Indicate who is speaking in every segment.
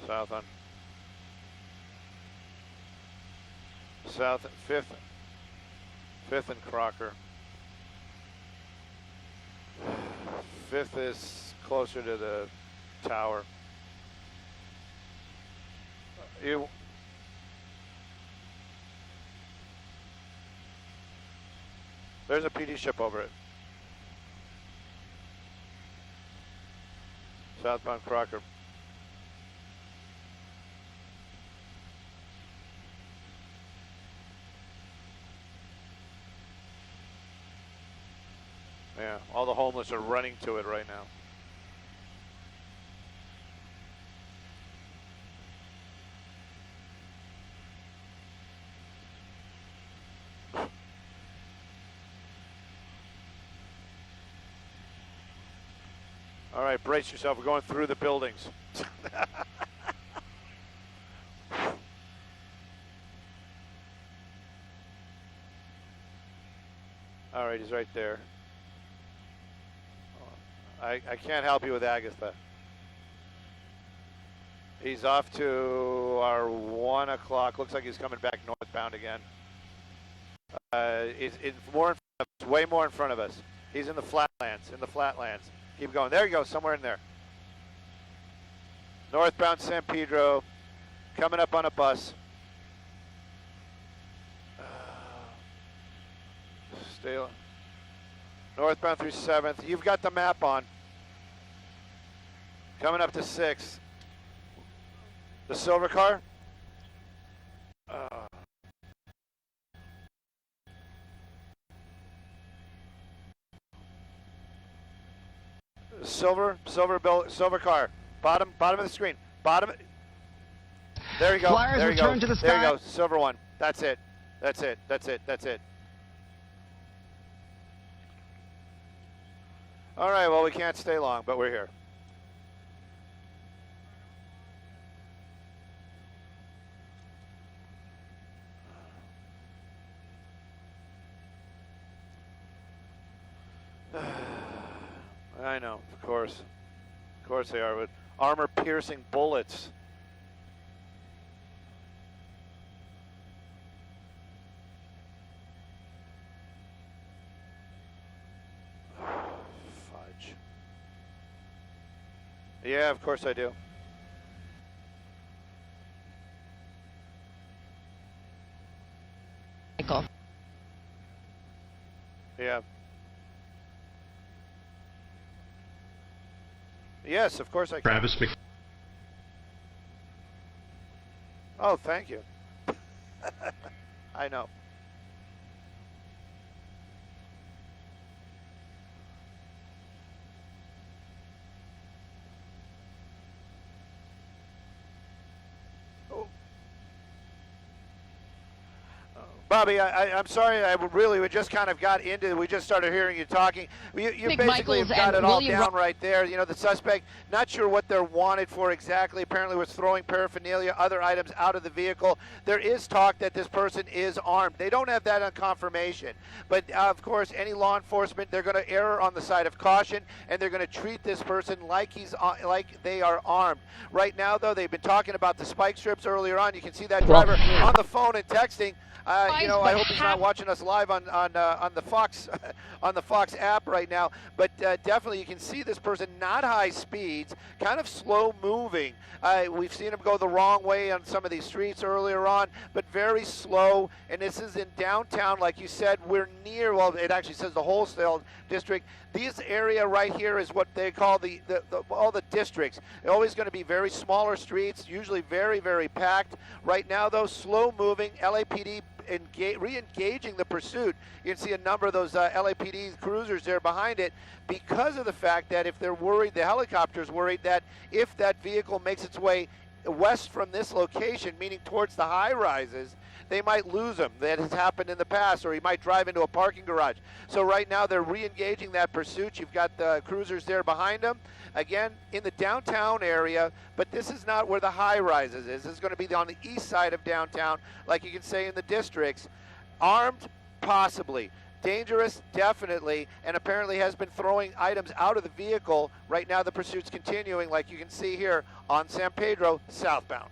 Speaker 1: South on. South 5th and Crocker. 5th is closer to the tower. There's a PD ship over it. Southbound Crocker. Yeah, all the homeless are running to it right now. All right, brace yourself. We're going through the buildings. All right, he's right there. I can't help you with Agatha. He's off to our 1 o'clock. Looks like he's coming back northbound again. It's more in front of us, way more in front of us. He's in the flatlands, Keep going. There you go, somewhere in there. Northbound San Pedro, coming up on a bus. Stay on. Northbound through 7th. You've got the map on. Coming up to 6th. The silver car? Silver car. Bottom of the screen. Bottom. There you go.
Speaker 2: Flyers
Speaker 1: there you
Speaker 2: return
Speaker 1: go.
Speaker 2: to the
Speaker 1: there
Speaker 2: sky.
Speaker 1: you go. Silver one. That's it. That's it. That's it. That's it. All right. Well, we can't stay long, but we're here. I know, of course they are, with armor-piercing bullets. Fudge. Yeah, of course I do.
Speaker 3: Michael.
Speaker 1: Yeah. Yes, of course I can.
Speaker 4: Travis Mc.
Speaker 1: Oh, thank you. I know. Bobby, I'm sorry. We just kind of got into. We just started hearing you talking. You basically have got it all down right there. You know, the suspect, not sure what they're wanted for exactly. Apparently, was throwing paraphernalia, other items out of the vehicle. There is talk that this person is armed. They don't have that on confirmation, but of course, any law enforcement, they're going to err on the side of caution, and they're going to treat this person like they are armed. Right now, though, they've been talking about the spike strips earlier on. You can see that driver on the phone and texting. You know, I hope he's not watching us live on the Fox on the Fox app right now. But definitely, you can see this person not high speeds, kind of slow moving. We've seen him go the wrong way on some of these streets earlier on, but very slow. And this is in downtown, like you said. We're near. Well, it actually says the wholesale district. This area right here is what they call all the districts. They're always going to be very smaller streets, usually very, very packed. Right now, though, slow moving. LAPD re-engaging the pursuit. You can see a number of those LAPD cruisers there behind it, because of the fact that if they're worried, the helicopter's worried that if that vehicle makes its way west from this location, meaning towards the high rises, they might lose him. That has happened in the past, or he might drive into a parking garage. So right now they're re-engaging that pursuit. You've got the cruisers there behind them. Again, in the downtown area, but this is not where the high rises is. This is going to be on the east side of downtown, like you can say in the districts. Armed, possibly. Dangerous, definitely, and apparently has been throwing items out of the vehicle. Right now the pursuit's continuing, like you can see here on San Pedro southbound.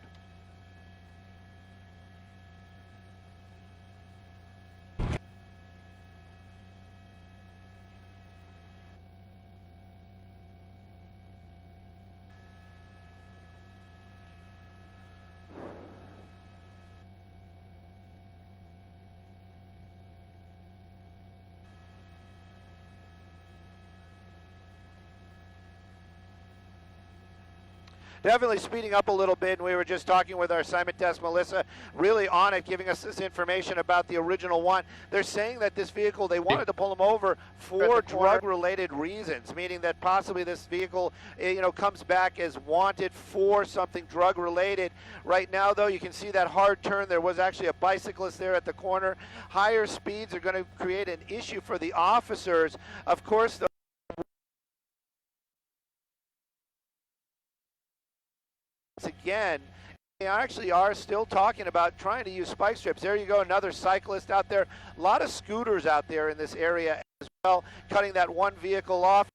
Speaker 1: Definitely speeding up a little bit, and we were just talking with our assignment desk, Melissa, really on it, giving us this information about the original one. They're saying that this vehicle, they wanted to pull them over for drug-related reasons, meaning that possibly this vehicle, comes back as wanted for something drug-related. Right now, though, you can see that hard turn. There was actually a bicyclist there at the corner. Higher speeds are going to create an issue for the officers. Of course, again, they actually are still talking about trying to use spike strips. There you go, another cyclist out there. A lot of scooters out there in this area as well, cutting that one vehicle off.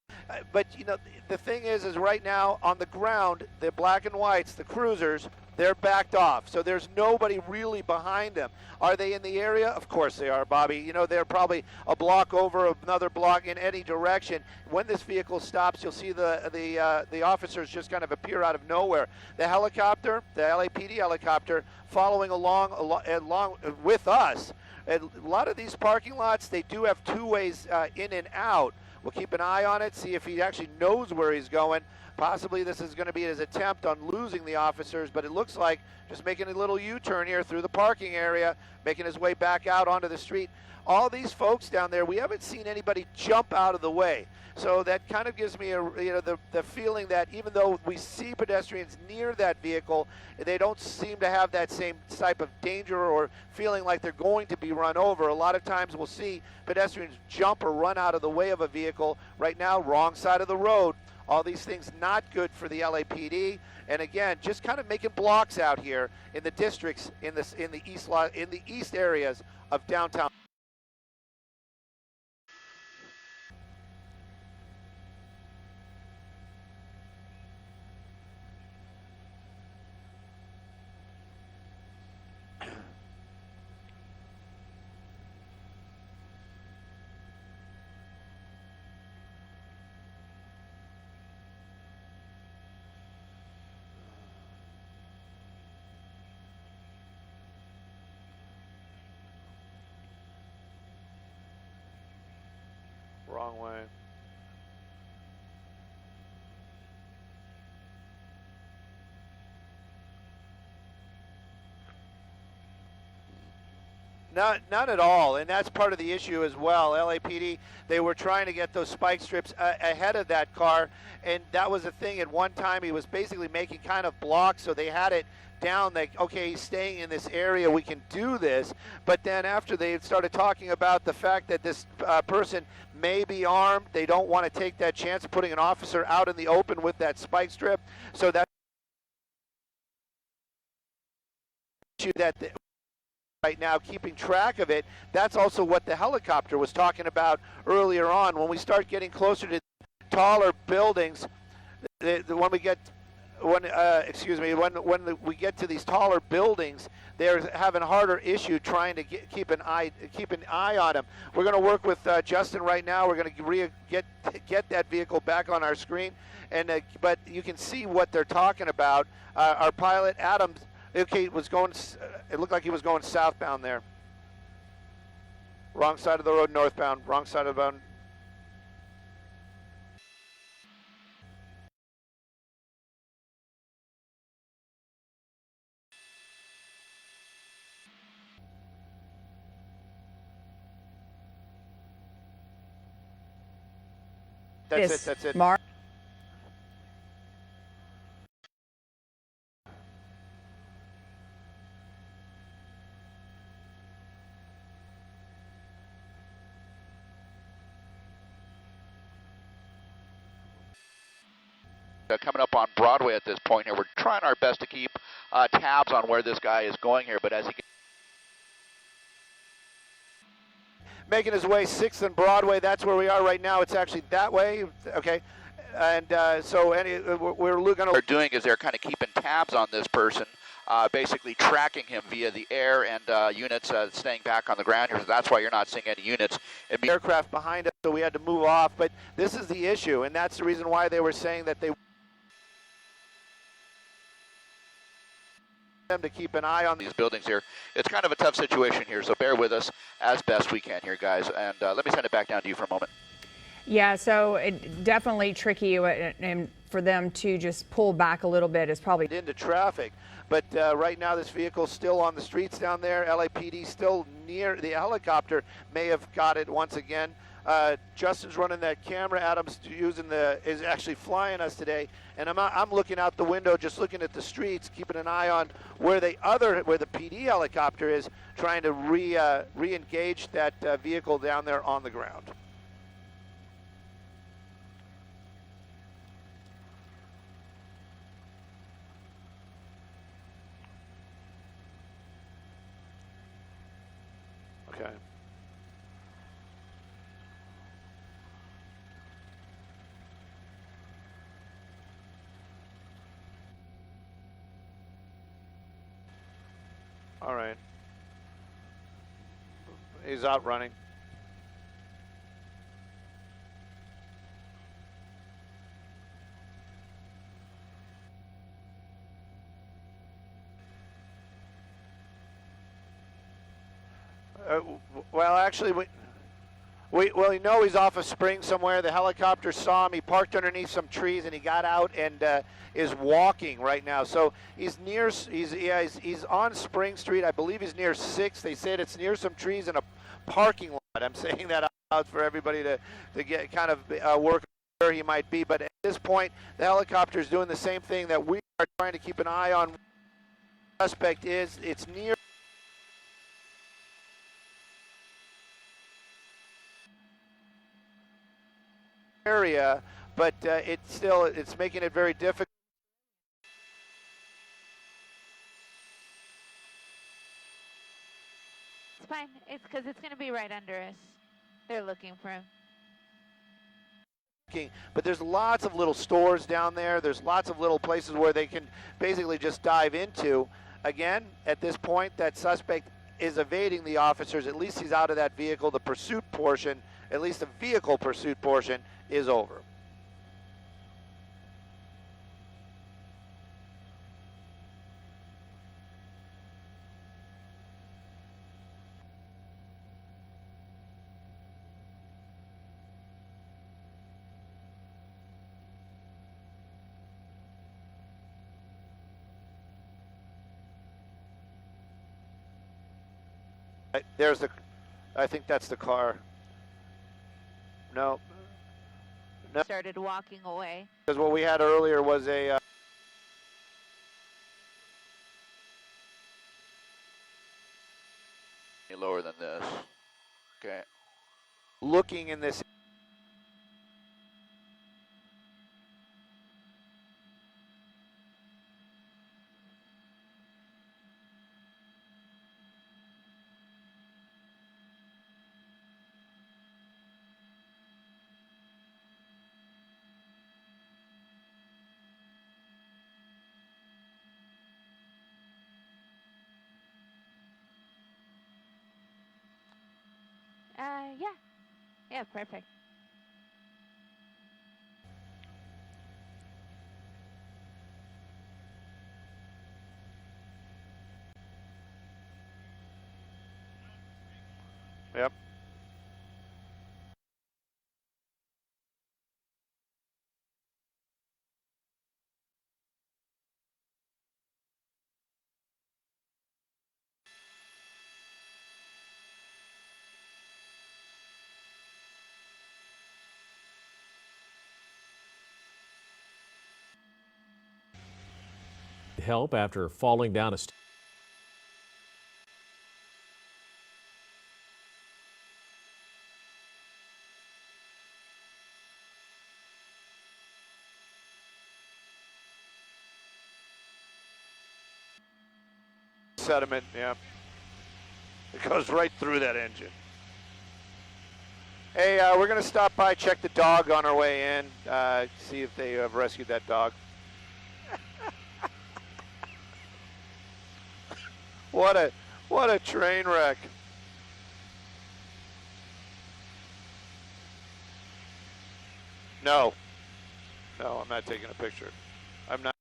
Speaker 1: But the thing is right now on the ground, the black and whites, the cruisers, they're backed off. So there's nobody really behind them. Are they in the area? Of course they are, Bobby. They're probably a block over, another block in any direction. When this vehicle stops, you'll see the officers just kind of appear out of nowhere. The helicopter, the LAPD helicopter, following along with us. And a lot of these parking lots, they do have two ways in and out. We'll keep an eye on it, see if he actually knows where he's going. Possibly this is going to be his attempt on losing the officers, but it looks like just making a little U-turn here through the parking area, making his way back out onto the street. All these folks down there, we haven't seen anybody jump out of the way. So that kind of gives me the feeling that even though we see pedestrians near that vehicle, they don't seem to have that same type of danger or feeling like they're going to be run over. A lot of times we'll see pedestrians jump or run out of the way of a vehicle. Right now, wrong side of the road. All these things not good for the LAPD, and again, just kind of making blocks out here in the districts in the east areas of downtown. Wrong way. Not at all, and that's part of the issue as well. LAPD, they were trying to get those spike strips ahead of that car, and that was the thing. At one time, he was basically making kind of blocks, so they had it down that, okay, he's staying in this area, we can do this. But then after they started talking about the fact that this person may be armed, they don't want to take that chance of putting an officer out in the open with that spike strip. So that's that right now, keeping track of it. That's also what the helicopter was talking about earlier on. When we start getting closer to taller buildings, when we get to these taller buildings, they're having a harder issue trying to keep an eye on them. We're going to work with Justin right now. We're going to get that vehicle back on our screen, and but you can see what they're talking about. Our pilot Adams, okay, was going. It looked like he was going southbound there. Wrong side of the road, northbound. Wrong side of the road. That's it.
Speaker 2: Mark.
Speaker 3: Coming up on Broadway at this point here. We're trying our best to keep tabs on where this guy is going here, but as he
Speaker 1: making his way 6th and Broadway. That's where we are right now. It's actually that way. Okay. And so we're going to...
Speaker 3: What they're doing is they're kind of keeping tabs on this person, basically tracking him via the air and units staying back on the ground here. So that's why you're not seeing any units.
Speaker 1: Aircraft behind us, so we had to move off. But this is the issue, and that's the reason why they were saying that they... them to keep an eye on
Speaker 3: these buildings here. It's kind of a tough situation here, so bear with us as best we can here, guys. And let me send it back down to you for a moment.
Speaker 2: Yeah, so it definitely tricky, and for them to just pull back a little bit is probably
Speaker 1: into traffic. But right now, this vehicle's still on the streets down there. LAPD still near the helicopter. May have got it once again. Justin's running that camera. Adam's is actually flying us today, and I'm looking out the window, just looking at the streets, keeping an eye on where the PD helicopter is, trying to re-engage that vehicle down there on the ground. Okay. All right. He's out running. Well, actually, we know he's off a spring somewhere. The helicopter saw him. He parked underneath some trees, and he got out and is walking right now. So he's near. He's on Spring Street. I believe he's near 6th. They said it's near some trees in a parking lot. I'm saying that out for everybody to get kind of work where he might be. But at this point, the helicopter is doing the same thing that we are trying to keep an eye on. The suspect is. It's near. Area, but it's making it very difficult.
Speaker 4: It's fine. It's because it's going to be right under us. They're looking for him.
Speaker 1: But there's lots of little stores down there. There's lots of little places where they can basically just dive into. Again, at this point, that suspect is evading the officers. At least he's out of that vehicle. The pursuit portion, at least the vehicle pursuit portion, is over. There's the, I think that's the car. No. No.
Speaker 4: Started walking away.
Speaker 1: Because what we had earlier was a
Speaker 3: lower than this. Okay.
Speaker 1: Looking in this.
Speaker 4: Yeah. Yeah, perfect.
Speaker 1: Yep.
Speaker 5: Help after falling down a
Speaker 1: sediment, yeah. It goes right through that engine. Hey, we're going to stop by, check the dog on our way in, see if they have rescued that dog. What a train wreck. No, I'm not taking a picture. I'm not.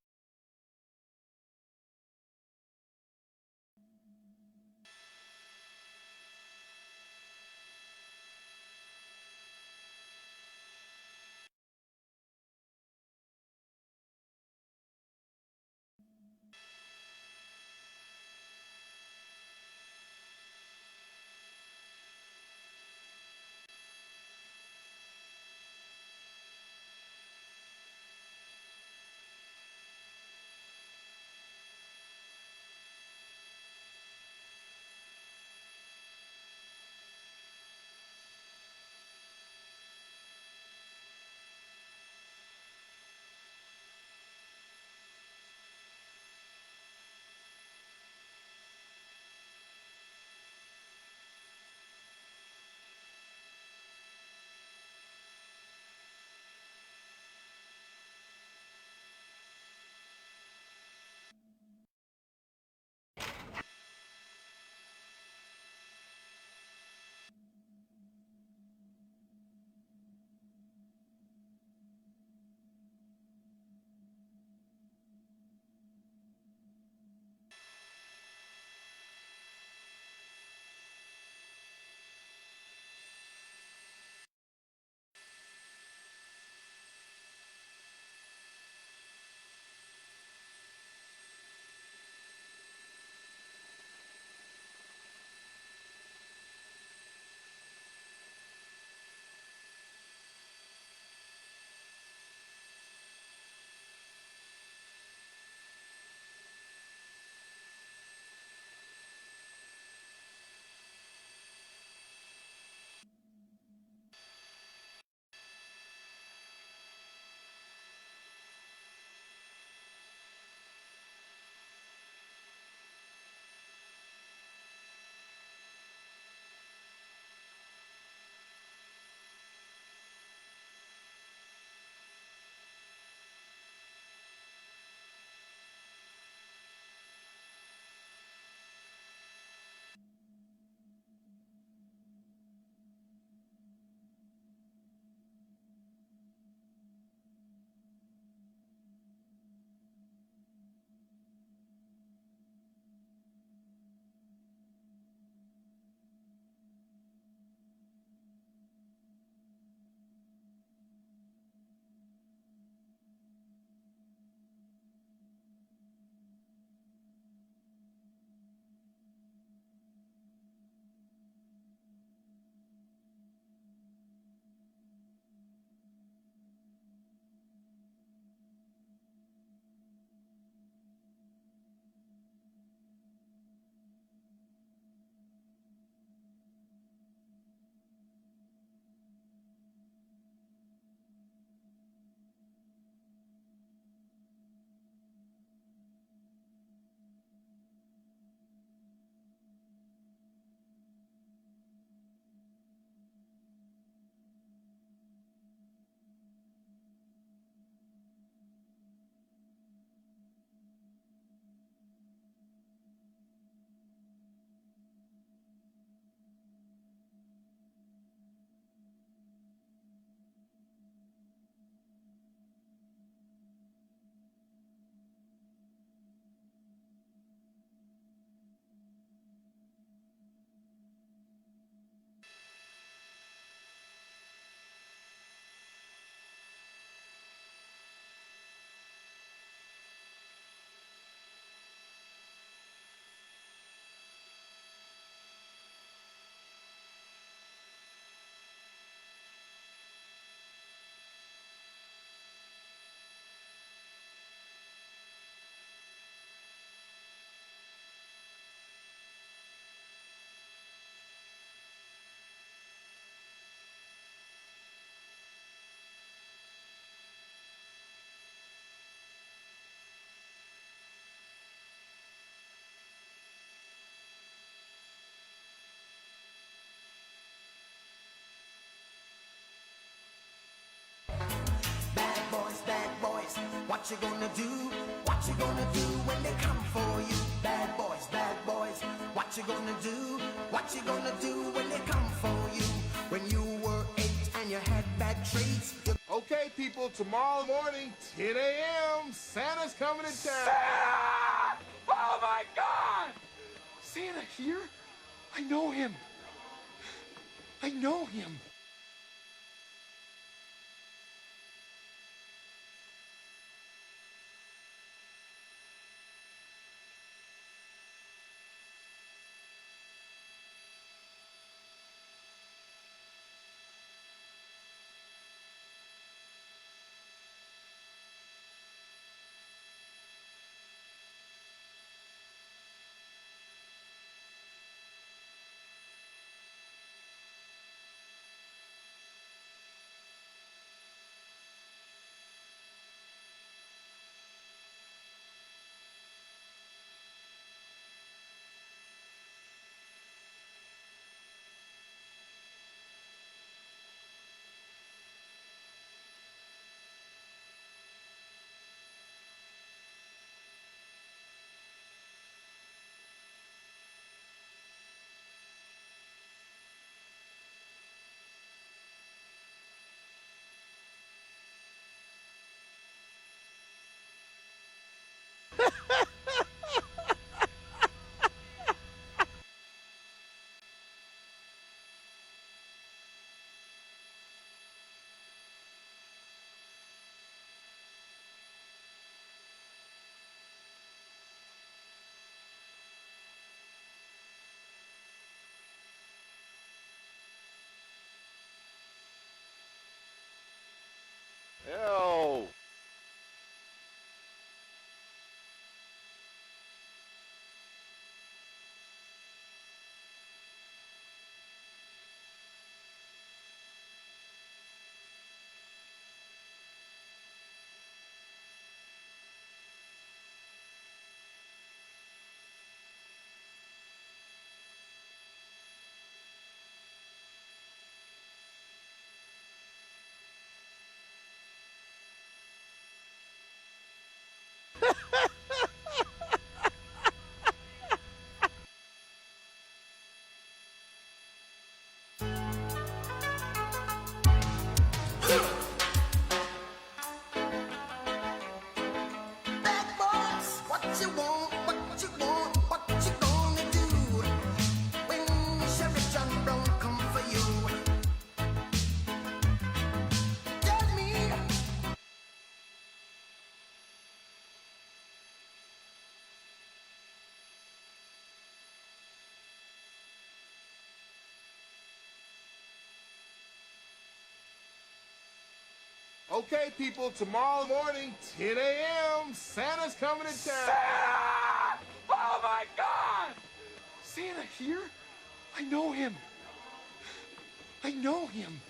Speaker 5: what you gonna do? What you gonna do when they come for you? Bad boys, what you gonna do? What you gonna do when they come for you? When you were 8 and you had bad traits.
Speaker 6: Okay, people, tomorrow morning, 10 a.m., Santa's coming to town.
Speaker 7: Santa! Oh my God! Santa here? I know him. I know him.
Speaker 1: Ew.
Speaker 5: Bad boys, what you want? What you want? What you gonna do when Sheriff John Brown come for you? Tell me.
Speaker 6: Okay, people, tomorrow morning, 10 a.m., Santa's coming to town.
Speaker 7: Santa! Oh my God! Santa here? I know him. I know him.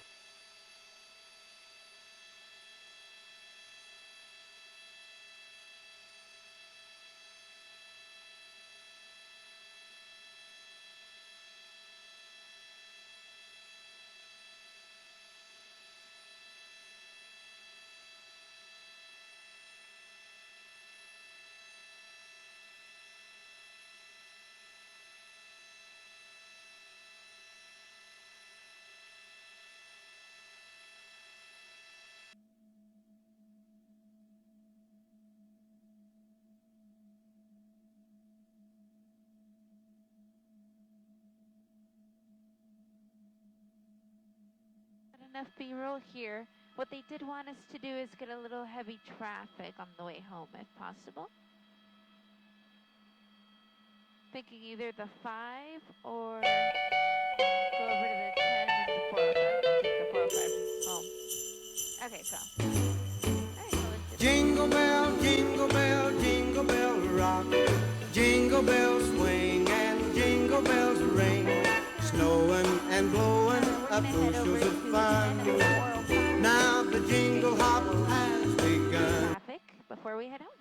Speaker 4: Not enough B-roll here. What they did want us to do is get a little heavy traffic on the way home, if possible. Thinking either the 5 or go over to the 10 and the 405 and take the 405 home. Okay, so. Alright, so let's do
Speaker 5: Jingle bell, jingle bell rock. Jingle bells swing and jingle bells ring. Snowing and blowing up bushels of fun. Now the jingle hop has begun.
Speaker 4: traffic before we head home.